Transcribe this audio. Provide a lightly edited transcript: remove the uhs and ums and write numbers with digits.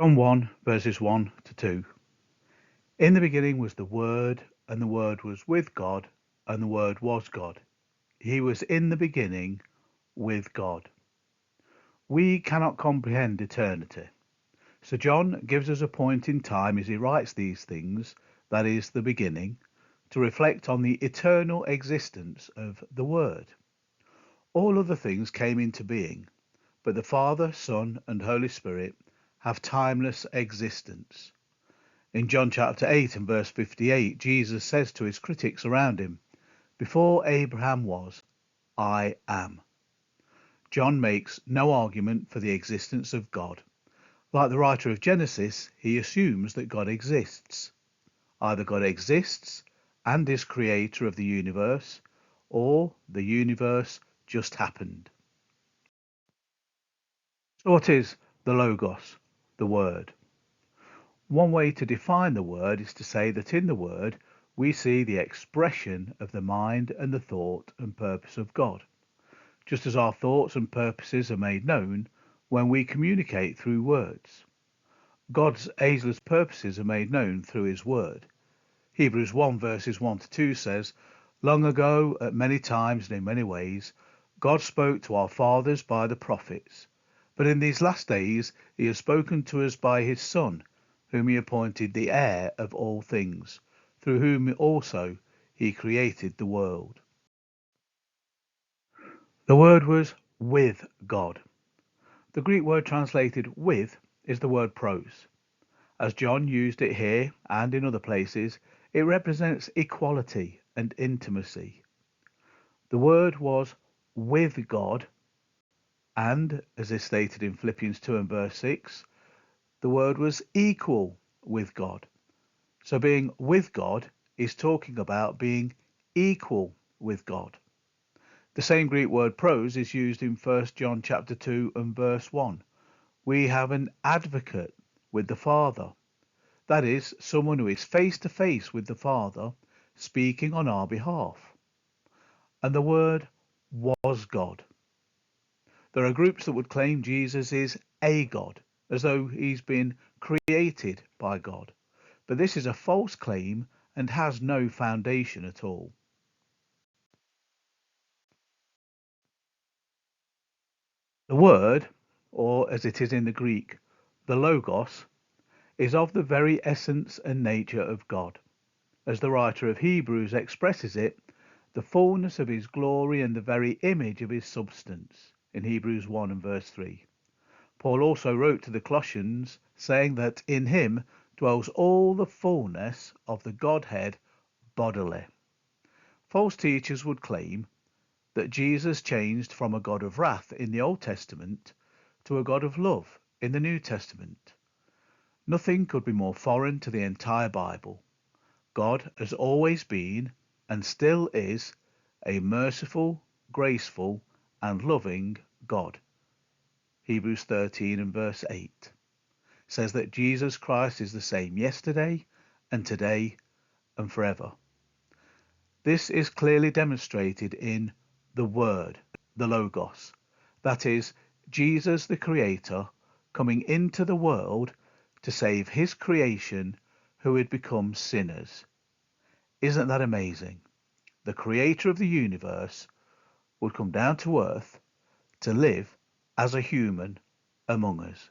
John 1, verses 1 to 2. In the beginning was the Word, and the Word was with God, and the Word was God. He was in the beginning with God. We cannot comprehend eternity. So John gives us a point in time as he writes these things, that is, the beginning, to reflect on the eternal existence of the Word. All other things came into being, but the Father, Son, and Holy Spirit have timeless existence. In John chapter 8 and verse 58, Jesus says to his critics around him, "Before Abraham was, I am." John makes no argument for the existence of God. Like the writer of Genesis, he assumes that God exists. Either God exists and is creator of the universe, or the universe just happened. So what is the Logos, the Word? One way to define the Word is to say that in the Word we see the expression of the mind and the thought and purpose of God, just as our thoughts and purposes are made known when we communicate through words. God's ageless purposes are made known through his Word. Hebrews 1 verses 1 to 2 says, "Long ago, at many times and in many ways, God spoke to our fathers by the prophets. But in these last days he has spoken to us by his Son, whom he appointed the heir of all things, through whom also he created the world." The Word was with God. The Greek word translated with is the word pros. As John used it here and in other places, it represents equality and intimacy. The Word was with God, and, as is stated in Philippians 2 and verse 6, the Word was equal with God. So being with God is talking about being equal with God. The same Greek word pros is used in 1 John chapter 2 and verse 1. We have an advocate with the Father. That is, someone who is face to face with the Father, speaking on our behalf. And the Word was God. There are groups that would claim Jesus is a God, as though he's been created by God. But this is a false claim and has no foundation at all. The Word, or as it is in the Greek, the Logos, is of the very essence and nature of God. As the writer of Hebrews expresses it, the fullness of his glory and the very image of his substance, in Hebrews 1 and verse 3. Paul also wrote to the Colossians, saying that in him dwells all the fullness of the Godhead bodily. False teachers would claim that Jesus changed from a God of wrath in the Old Testament to a God of love in the New Testament. Nothing could be more foreign to the entire Bible. God has always been, and still is, a merciful, graceful, and loving God. Hebrews 13 and verse 8 says that Jesus Christ is the same yesterday and today and forever. This is clearly demonstrated in the Word, the Logos, that is, Jesus the Creator coming into the world to save his creation who had become sinners. Isn't that amazing? The Creator of the universe would come down to earth to live as a human among us.